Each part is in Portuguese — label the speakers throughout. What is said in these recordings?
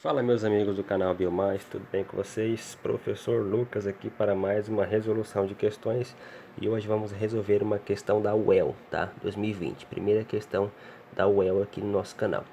Speaker 1: Fala, meus amigos do canal Biomais, tudo bem com vocês? Professor Lucas aqui para mais uma resolução de questões, e hoje vamos resolver uma questão da UEL, tá? 2020, primeira questão da UEL aqui no nosso canal.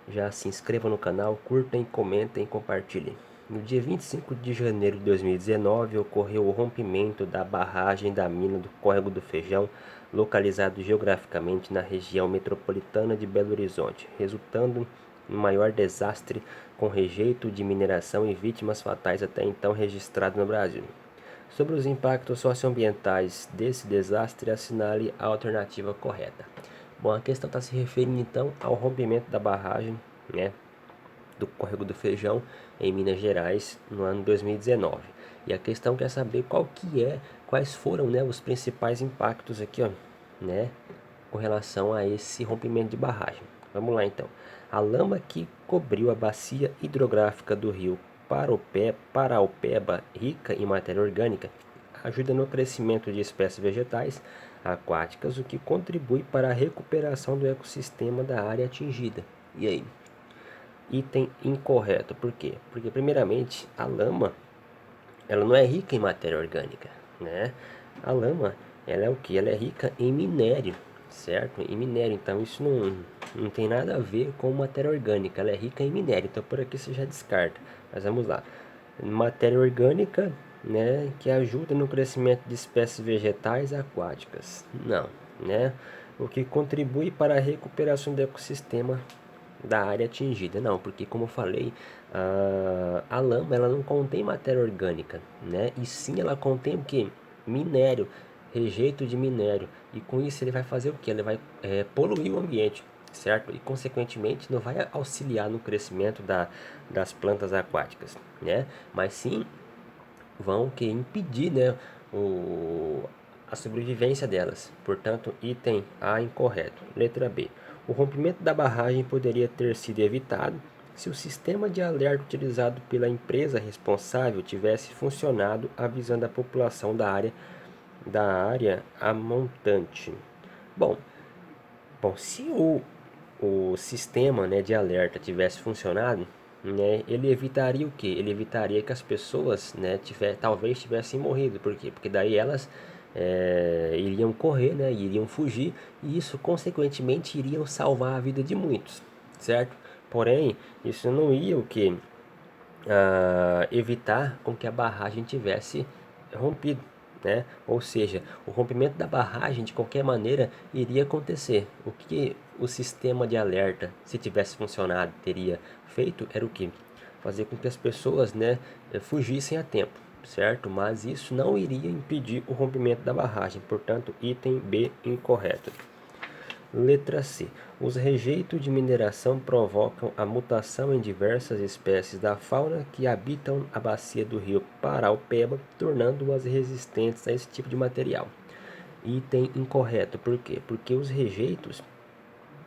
Speaker 1: Já se inscreva no canal, curtem, comentem e compartilhem. No dia 25 de janeiro de 2019 ocorreu o rompimento da barragem da mina do Córrego do Feijão, localizado geograficamente na região metropolitana de Belo Horizonte, resultando em maior desastre com rejeito de mineração e vítimas fatais até então registrado no Brasil. Sobre os impactos socioambientais desse desastre, assinale a alternativa correta. Bom, a questão está se referindo então ao rompimento da barragem, né, do Córrego do Feijão em Minas Gerais no ano 2019. E a questão quer saber quais foram, né, os principais impactos aqui, ó, né, com relação a esse rompimento de barragem. Vamos lá então. A lama que cobriu a bacia hidrográfica do rio Paraupeba, rica em matéria orgânica, ajuda no crescimento de espécies vegetais aquáticas, o que contribui para a recuperação do ecossistema da área atingida. E aí? Item incorreto. Por quê? Porque primeiramente a lama, ela não é rica em matéria orgânica, né? A lama, ela é o que? Ela é rica em minério, certo? Em minério, então isso não tem nada a ver com matéria orgânica, ela é rica em minério, então por aqui você já descarta. Mas vamos lá. Matéria orgânica, né, que ajuda no crescimento de espécies vegetais aquáticas. Não, né? O que contribui para a recuperação do ecossistema da área atingida. Não, porque como eu falei, a lama ela não contém matéria orgânica, né? E sim ela contém o que? Minério, rejeito de minério. E com isso ele vai fazer o que? Ele vai poluir o ambiente, certo? E consequentemente não vai auxiliar no crescimento das plantas aquáticas, né? Mas sim vão que impedir, né, a sobrevivência delas. Portanto, item A incorreto. Letra B. O rompimento da barragem poderia ter sido evitado se o sistema de alerta utilizado pela empresa responsável tivesse funcionado avisando a população da área a montante. Bom, se o sistema, né, de alerta tivesse funcionado, né, ele evitaria o que? Ele evitaria que as pessoas, né, talvez tivessem morrido. Por quê? Porque daí elas iriam correr, né, iriam fugir, e isso consequentemente iriam salvar a vida de muitos, certo? Porém, isso não ia o que? Evitar com que a barragem tivesse rompido, né? Ou seja, o rompimento da barragem de qualquer maneira iria acontecer. O que o sistema de alerta, se tivesse funcionado, teria feito era o que? Fazer com que as pessoas, né, fugissem a tempo, certo? Mas isso não iria impedir o rompimento da barragem. Portanto, item B incorreto. Letra C. Os rejeitos de mineração provocam a mutação em diversas espécies da fauna que habitam a bacia do rio Paraupeba, tornando-as resistentes a esse tipo de material. Item incorreto. Por quê? Porque os rejeitos,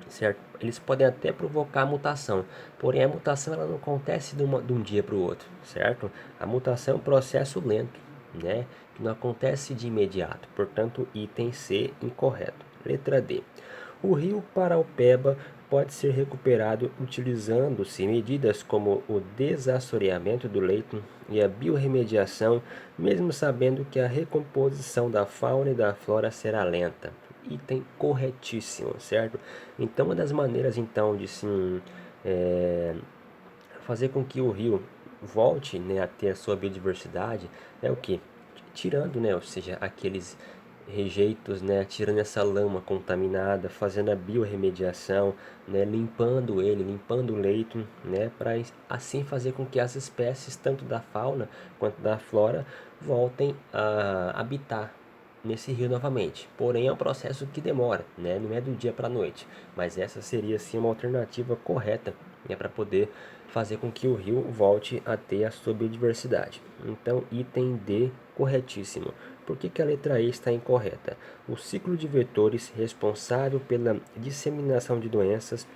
Speaker 1: certo? Eles podem até provocar a mutação, porém a mutação ela não acontece de um dia para o outro, certo? A mutação é um processo lento, né? Que não acontece de imediato. Portanto, item C incorreto. Letra D. O rio Paraupeba pode ser recuperado utilizando-se medidas como o desassoreamento do leito e a biorremediação, mesmo sabendo que a recomposição da fauna e da flora será lenta. Item corretíssimo, certo? Então, uma das maneiras então de sim fazer com que o rio volte, né, a ter a sua biodiversidade é o que? Tirando, né, ou seja, aqueles rejeitos, né, tirando essa lama contaminada, fazendo a biorremediação, né, limpando ele, limpando o leito, né, para assim fazer com que as espécies, tanto da fauna quanto da flora, voltem a habitar nesse rio novamente. Porém, é um processo que demora, né, não é do dia para a noite, mas essa seria sim uma alternativa correta, né, para poder fazer com que o rio volte a ter a sua biodiversidade. Então, item D corretíssimo. Por que a letra E está incorreta? O ciclo de vetores responsável pela disseminação de doenças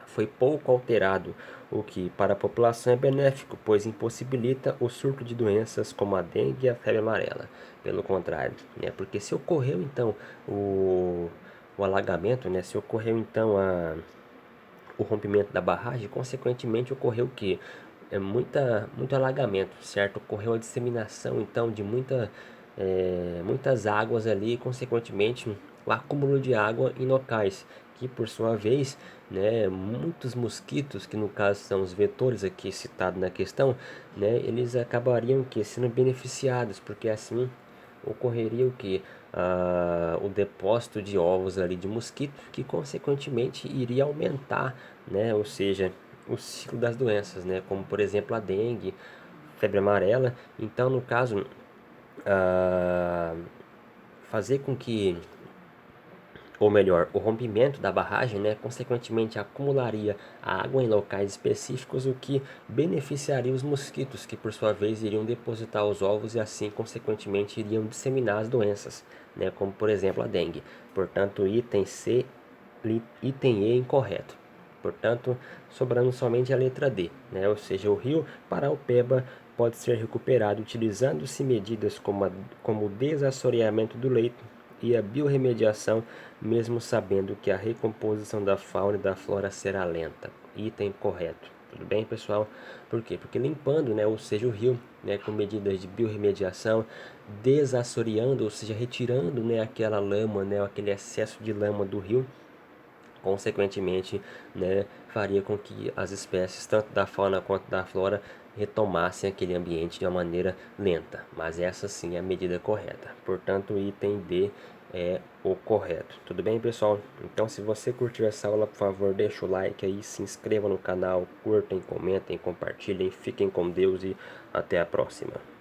Speaker 1: foi pouco alterado, o que para a população é benéfico, pois impossibilita o surto de doenças como a dengue e a febre amarela. Pelo contrário, né? Porque se ocorreu então o alagamento, né? Se ocorreu então o rompimento da barragem, consequentemente ocorreu o que? Muito alagamento, certo? Ocorreu a disseminação, então, de muitas águas ali, consequentemente, o acúmulo de água em locais que, por sua vez, né, muitos mosquitos, que no caso são os vetores aqui citados na questão, né, eles acabariam que sendo beneficiados, porque assim ocorreria o que? O depósito de ovos ali de mosquito, que consequentemente iria aumentar, né, ou seja, o ciclo das doenças, né, como por exemplo a dengue, febre amarela. Então, no caso, ah, fazer com que, ou melhor, o rompimento da barragem, né, consequentemente acumularia a água em locais específicos, o que beneficiaria os mosquitos, que por sua vez iriam depositar os ovos e assim, consequentemente, iriam disseminar as doenças, né, como por exemplo a dengue. Portanto, item C, item E incorreto. Portanto, sobrando somente a letra D, né, ou seja, o rio Paraupeba pode ser recuperado utilizando-se medidas como o desassoreamento do leito e a biorremediação, mesmo sabendo que a recomposição da fauna e da flora será lenta. Item correto. Tudo bem, pessoal? Por quê? Porque limpando, né, ou seja, o rio, né, com medidas de biorremediação, desassoreando, ou seja, retirando, né, aquela lama, né, aquele excesso de lama do rio, consequentemente, né, faria com que as espécies, tanto da fauna quanto da flora, retomassem aquele ambiente de uma maneira lenta. Mas essa sim é a medida correta. Portanto, o item D é o correto. Tudo bem, pessoal? Então, se você curtiu essa aula, por favor, deixa o like aí, se inscreva no canal, curtem, comentem, compartilhem, fiquem com Deus e até a próxima.